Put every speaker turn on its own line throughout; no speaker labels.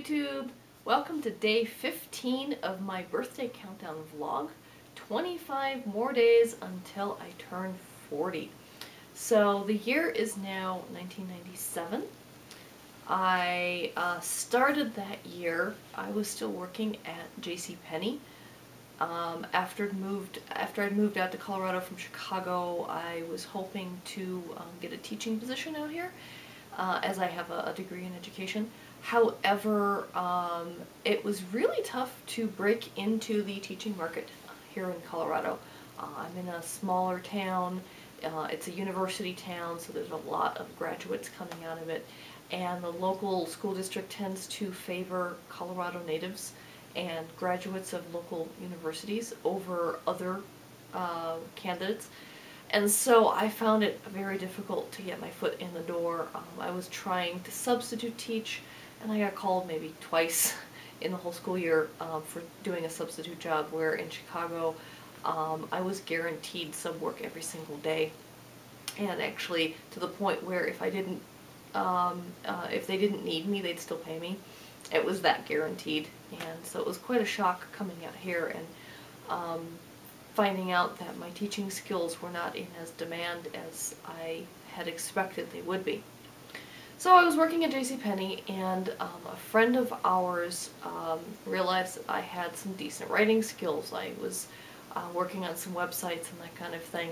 YouTube! Welcome to day 15 of my birthday countdown vlog. 25 more days until I turn 40. So the year is now 1997. I started that year, I was still working at JC Penney. After I'd moved out to Colorado from Chicago, I was hoping to get a teaching position out here, as I have a degree in education. However, it was really tough to break into the teaching market here in Colorado. I'm in a smaller town. It's a university town, so there's a lot of graduates coming out of it. And the local school district tends to favor Colorado natives and graduates of local universities over other candidates. And so I found it very difficult to get my foot in the door. I was trying to substitute teach, and I got called maybe twice in the whole school year for doing a substitute job, where in Chicago I was guaranteed sub work every single day, and actually to the point where if I didn't, if they didn't need me, they'd still pay me. It was that guaranteed, and so it was quite a shock coming out here and finding out that my teaching skills were not in as demand as I had expected they would be. So I was working at JC Penney, and a friend of ours realized that I had some decent writing skills. I was working on some websites and that kind of thing,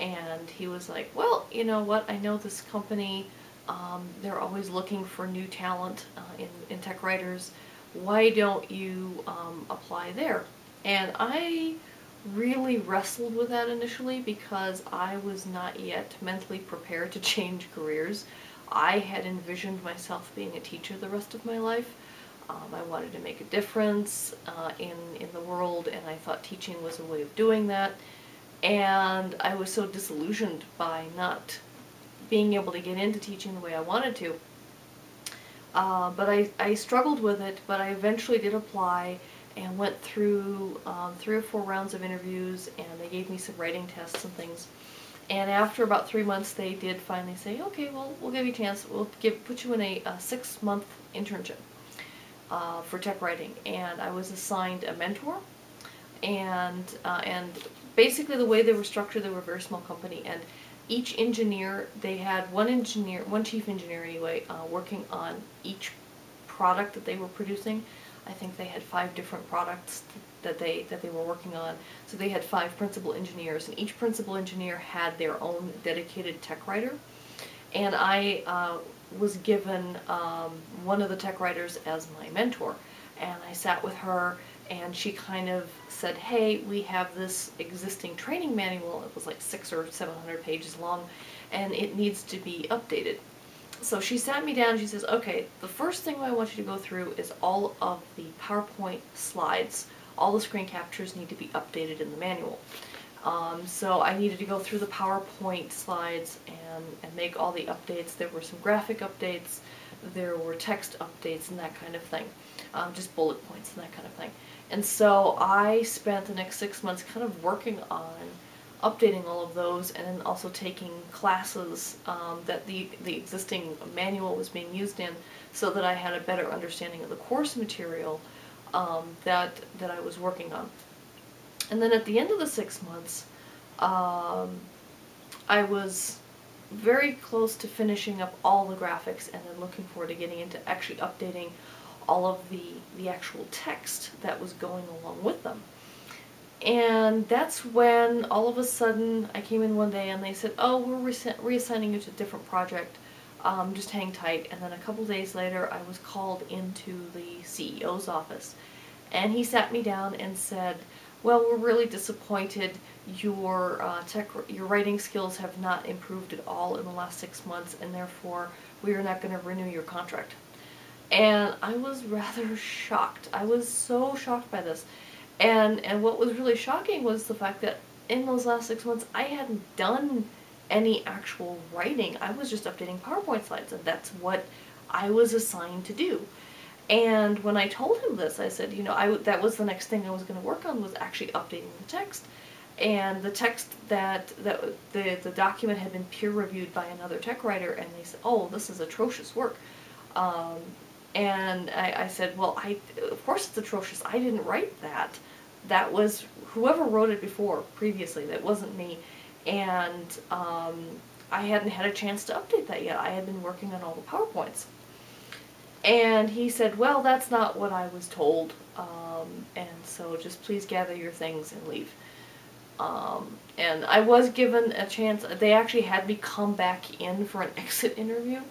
and he was like, well, you know what, I know this company, they're always looking for new talent in tech writers. Why don't you apply there? And I really wrestled with that initially because I was not yet mentally prepared to change careers. I had envisioned myself being a teacher the rest of my life. I wanted to make a difference in the world, and I thought teaching was a way of doing that. And I was so disillusioned by not being able to get into teaching the way I wanted to. But I struggled with it, but I eventually did apply and went through 3 or 4 rounds of interviews, and they gave me some writing tests and things. And after about 3 months, they did finally say, okay, well, we'll give you a chance. We'll put you in a 6-month internship for tech writing. And I was assigned a mentor, and basically the way they were structured, they were a very small company, and each engineer, they had one chief engineer anyway, working on each product that they were producing. I think they had 5 different products that they were working on. So they had 5 principal engineers, and each principal engineer had their own dedicated tech writer. And I was given one of the tech writers as my mentor, and I sat with her, and she kind of said, hey, we have this existing training manual. It was like 600 or 700 pages long, and it needs to be updated. So she sat me down and she says, okay, the first thing I want you to go through is all of the PowerPoint slides. All the screen captures need to be updated in the manual. So I needed to go through the PowerPoint slides and make all the updates. There were some graphic updates, there were text updates and that kind of thing. Just bullet points and that kind of thing. And so I spent the next 6 months kind of working on updating all of those, and then also taking classes that the existing manual was being used in, so that I had a better understanding of the course material that I was working on. And then at the end of the 6 months, I was very close to finishing up all the graphics, and then looking forward to getting into actually updating all of the actual text that was going along with them. And that's when all of a sudden I came in one day and they said, oh, we're reassigning you to a different project, just hang tight. And then a couple days later I was called into the CEO's office, and he sat me down and said, well, we're really disappointed. Your writing skills have not improved at all in the last 6 months, and therefore we are not going to renew your contract. And I was rather shocked. I was so shocked by this. And what was really shocking was the fact that in those last 6 months I hadn't done any actual writing. I was just updating PowerPoint slides, and that's what I was assigned to do. And when I told him this, I said, you know, that was the next thing I was going to work on, was actually updating the text. And the text that the document had been peer reviewed by another tech writer, and they said, oh, this is atrocious work. And I said, well, of course it's atrocious. I didn't write that. That was whoever wrote it previously. That wasn't me. And I hadn't had a chance to update that yet. I had been working on all the PowerPoints. And he said, well, that's not what I was told. And so just please gather your things and leave. And I was given a chance. They actually had me come back in for an exit interview.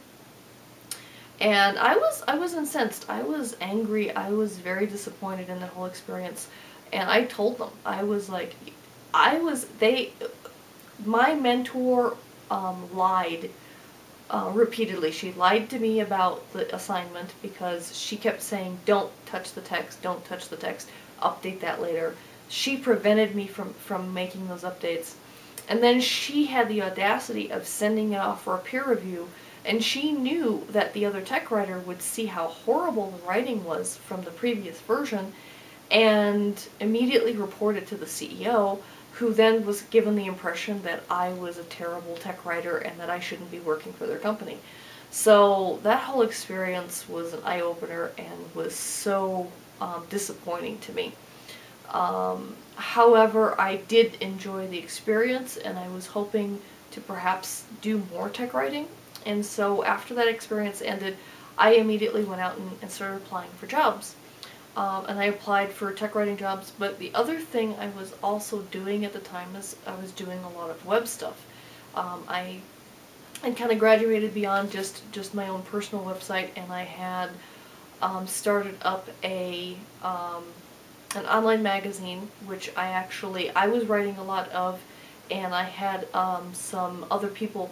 And I was incensed. I was angry. I was very disappointed in the whole experience. And I told them, I was like, my mentor lied repeatedly. She lied to me about the assignment because she kept saying, don't touch the text, don't touch the text, update that later. She prevented me from making those updates. And then she had the audacity of sending it off for a peer review, and she knew that the other tech writer would see how horrible the writing was from the previous version, and immediately reported to the CEO, who then was given the impression that I was a terrible tech writer and that I shouldn't be working for their company. So that whole experience was an eye-opener and was so disappointing to me. However, I did enjoy the experience, and I was hoping to perhaps do more tech writing. And so after that experience ended, I immediately went out and started applying for jobs. And I applied for tech writing jobs, but the other thing I was also doing at the time is I was doing a lot of web stuff. I kind of graduated beyond just my own personal website, and I had started up an online magazine, which I was writing a lot of, and I had some other people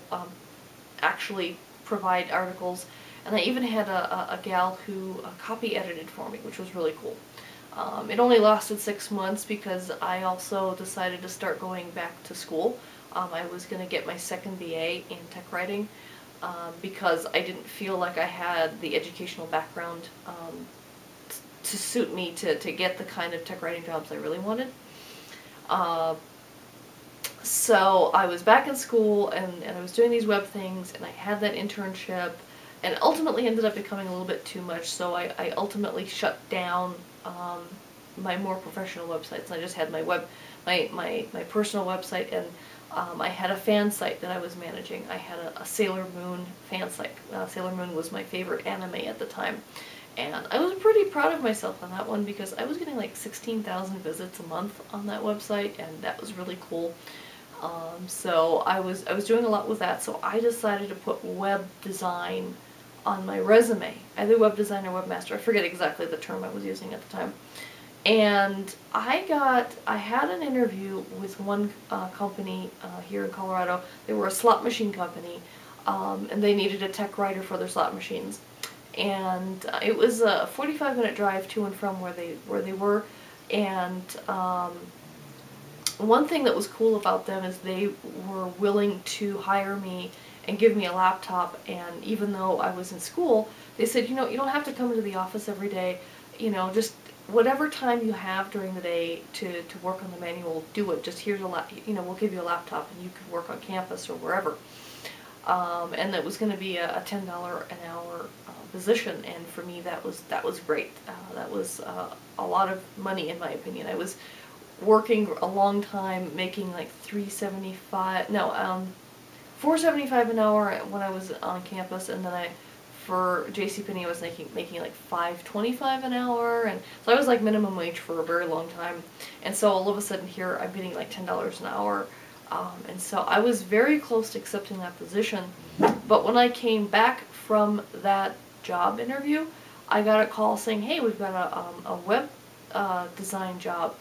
actually provide articles, and I even had a gal who copy edited for me, which was really cool. It only lasted 6 months because I also decided to start going back to school. I was going to get my second BA in tech writing because I didn't feel like I had the educational background to suit me to get the kind of tech writing jobs I really wanted. So I was back in school, and I was doing these web things, and I had that internship, and ultimately ended up becoming a little bit too much, so I ultimately shut down my more professional websites. I just had my personal website, and I had a fan site that I was managing. I had a Sailor Moon fan site. Sailor Moon was my favorite anime at the time. And I was pretty proud of myself on that one because I was getting like 16,000 visits a month on that website, and that was really cool. So I was doing a lot with that, so I decided to put web design on my resume. Either web design or webmaster. I forget exactly the term I was using at the time. And I had an interview with one company here in Colorado. They were a slot machine company, and they needed a tech writer for their slot machines. And it was a 45-minute drive to and from where they were, and one thing that was cool about them is they were willing to hire me and give me a laptop, and even though I was in school, they said, you know, you don't have to come into the office every day, you know, just whatever time you have during the day to work on the manual, do it. Just here's we'll give you a laptop and you can work on campus or wherever. And that was going to be a $10 an hour position, and for me that was great. That was a lot of money in my opinion. I was working a long time, making like $4.75 an hour when I was on campus, and then for JC Penney I was making like $5.25 an hour, and so I was like minimum wage for a very long time. And so all of a sudden here I'm getting like $10 an hour. And so I was very close to accepting that position, but when I came back from that job interview, I got a call saying, hey, we've got a web design job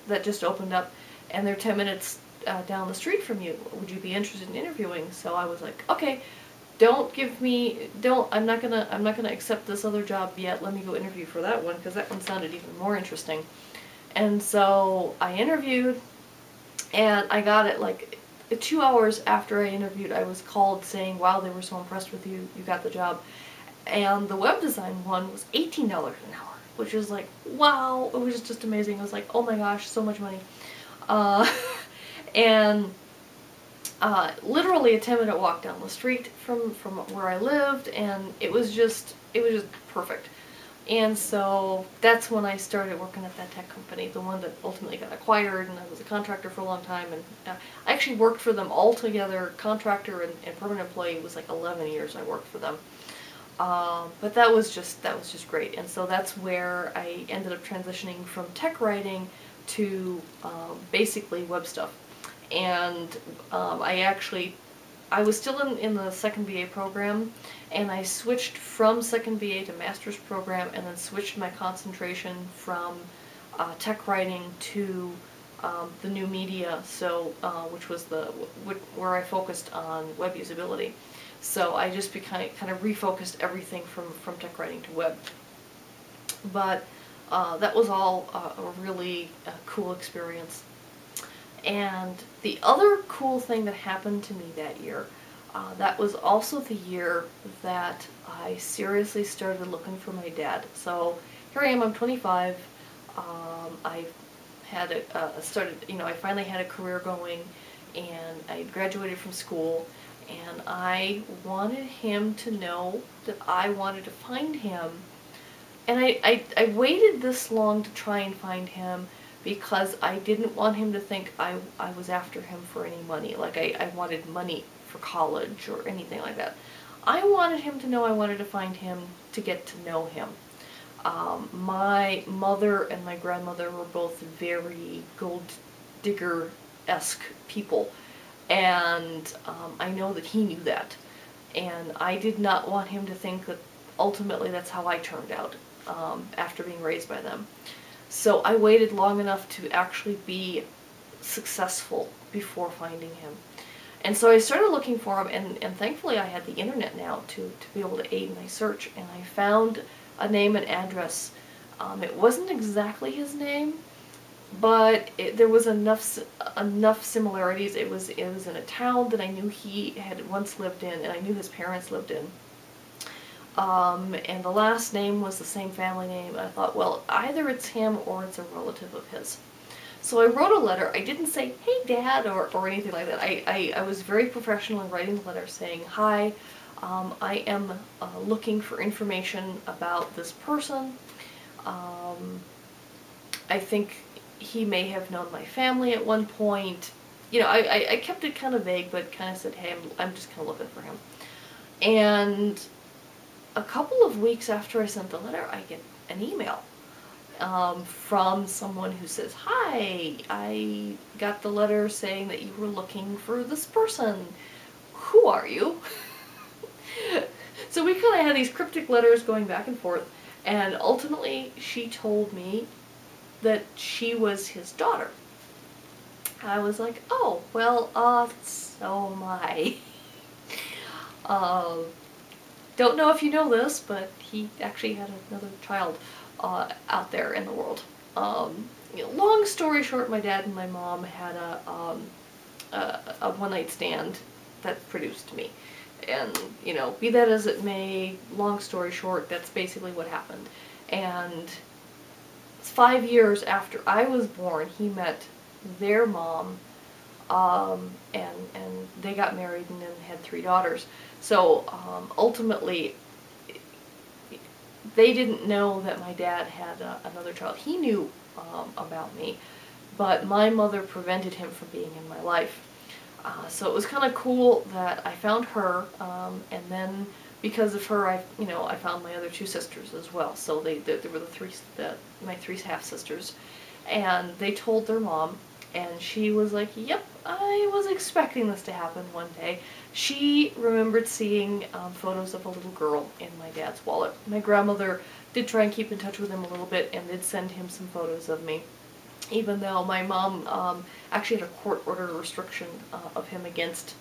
that just opened up, and they're 10 minutes down the street from you. Would you be interested in interviewing? So I was like, okay, I'm not gonna accept this other job yet. Let me go interview for that one, because that one sounded even more interesting. And so I interviewed, and I got it like 2 hours after I interviewed. I was called saying, wow, they were so impressed with you, you got the job. And the web design one was $18 an hour, which is like, wow, it was just amazing. I was like, oh my gosh, so much money. And literally a 10-minute walk down the street from where I lived, and it was just perfect. And so that's when I started working at that tech company, the one that ultimately got acquired, and I was a contractor for a long time, and I actually worked for them all together, contractor and permanent employee. It was like 11 years I worked for them. But that was just great, and so that's where I ended up transitioning from tech writing to basically web stuff. And I was still in the second BA program, and I switched from second BA to master's program, and then switched my concentration from tech writing to the new media, so which was where I focused on web usability. So I just kind of refocused everything from tech writing to web. But that was all a really cool experience. And the other cool thing that happened to me that year, that was also the year that I seriously started looking for my dad. So here I am, I'm 25. I had I finally had a career going, and I graduated from school, and I wanted him to know that I wanted to find him. And I waited this long to try and find him because I didn't want him to think I was after him for any money, like I wanted money for college or anything like that. I wanted him to know I wanted to find him to get to know him. My mother and my grandmother were both very gold digger-esque people, and I know that he knew that, and I did not want him to think that ultimately that's how I turned out after being raised by them. So I waited long enough to actually be successful before finding him. And so I started looking for him, and thankfully I had the internet now to be able to aid my search, and I found a name and address. It wasn't exactly his name, but there was enough similarities. It was in a town that I knew he had once lived in, and I knew his parents lived in. And the last name was the same family name. I thought, well, either it's him or it's a relative of his. So I wrote a letter. I didn't say, hey Dad, or anything like that. I was very professional in writing the letter saying, hi, I am looking for information about this person. I think he may have known my family at one point. You know, I kept it kind of vague, but kind of said, hey, I'm just kind of looking for him. And a couple of weeks after I sent the letter, I get an email from someone who says, hi, I got the letter saying that you were looking for this person. Who are you? So we kind of had these cryptic letters going back and forth, and ultimately she told me that she was his daughter. I was like, oh, well, so am I. Don't know if you know this, but he actually had another child out there in the world. You know, long story short, my dad and my mom had a one-night stand that produced me. And, you know, be that as it may, long story short, that's basically what happened. And 5 years after I was born, he met their mom, and they got married and then had 3 daughters. So ultimately, they didn't know that my dad had another child. He knew about me, but my mother prevented him from being in my life. So it was kind of cool that I found her, and then because of her, I found my other 2 sisters as well. So they were my 3 half-sisters, and they told their mom, and she was like, yep, I was expecting this to happen one day. She remembered seeing photos of a little girl in my dad's wallet. My grandmother did try and keep in touch with him a little bit and did send him some photos of me, even though my mom actually had a court order restriction of him against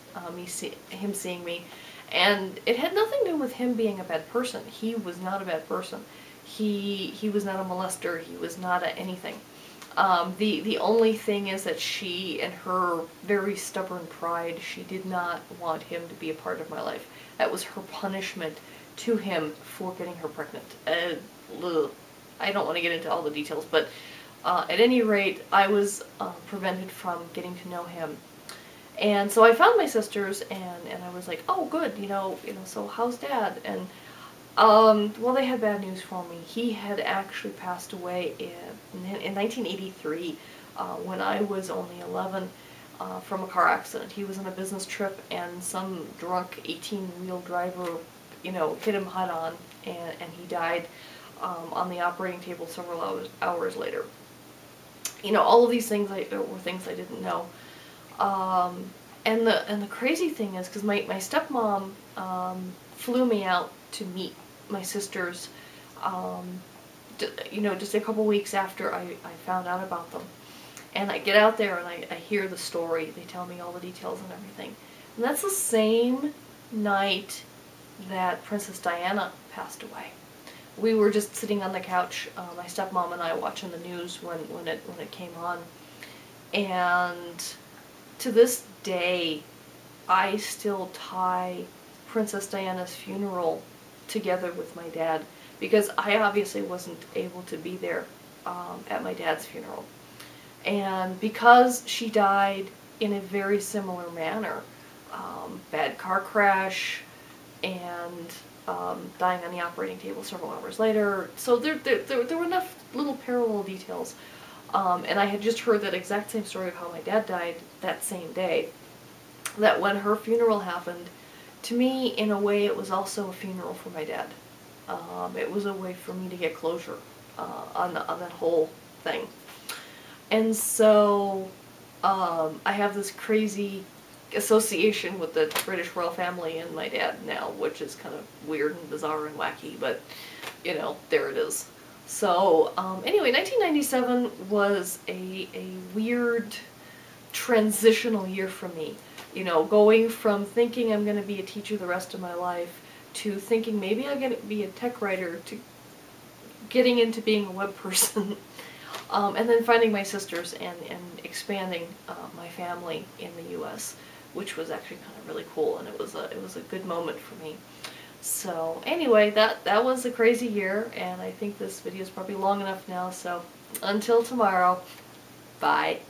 him seeing me. And it had nothing to do with him being a bad person. He was not a bad person. He was not a molester. He was not anything. The only thing is that she, in her very stubborn pride, she did not want him to be a part of my life. That was her punishment to him for getting her pregnant. I don't want to get into all the details, but at any rate, I was prevented from getting to know him. And so I found my sisters, and I was like, oh, good, so how's Dad? And well, they had bad news for me. He had actually passed away in 1983, when I was only 11, from a car accident. He was on a business trip, and some drunk 18-wheel driver, hit him head on, and he died on the operating table several hours later. All of these things were things I didn't know. And the crazy thing is, because my stepmom flew me out to meet my sisters, just a couple weeks after I found out about them. And I get out there and I hear the story. They tell me all the details and everything. And that's the same night that Princess Diana passed away. We were just sitting on the couch, my stepmom and I, watching the news when it came on. And to this day, I still tie Princess Diana's funeral together with my dad, because I obviously wasn't able to be there at my dad's funeral. And because she died in a very similar manner, bad car crash, and dying on the operating table several hours later, so there were enough little parallel details. And I had just heard that exact same story of how my dad died that same day, that when her funeral happened, to me, in a way, it was also a funeral for my dad. It was a way for me to get closure on that whole thing. And so I have this crazy association with the British royal family and my dad now, which is kind of weird and bizarre and wacky, but there it is. So anyway, 1997 was a weird transitional year for me. Going from thinking I'm going to be a teacher the rest of my life to thinking maybe I'm going to be a tech writer to getting into being a web person. And then finding my sisters and expanding my family in the U.S., which was actually kind of really cool, and it was a good moment for me. So anyway, that was a crazy year, and I think this video is probably long enough now, so until tomorrow, bye.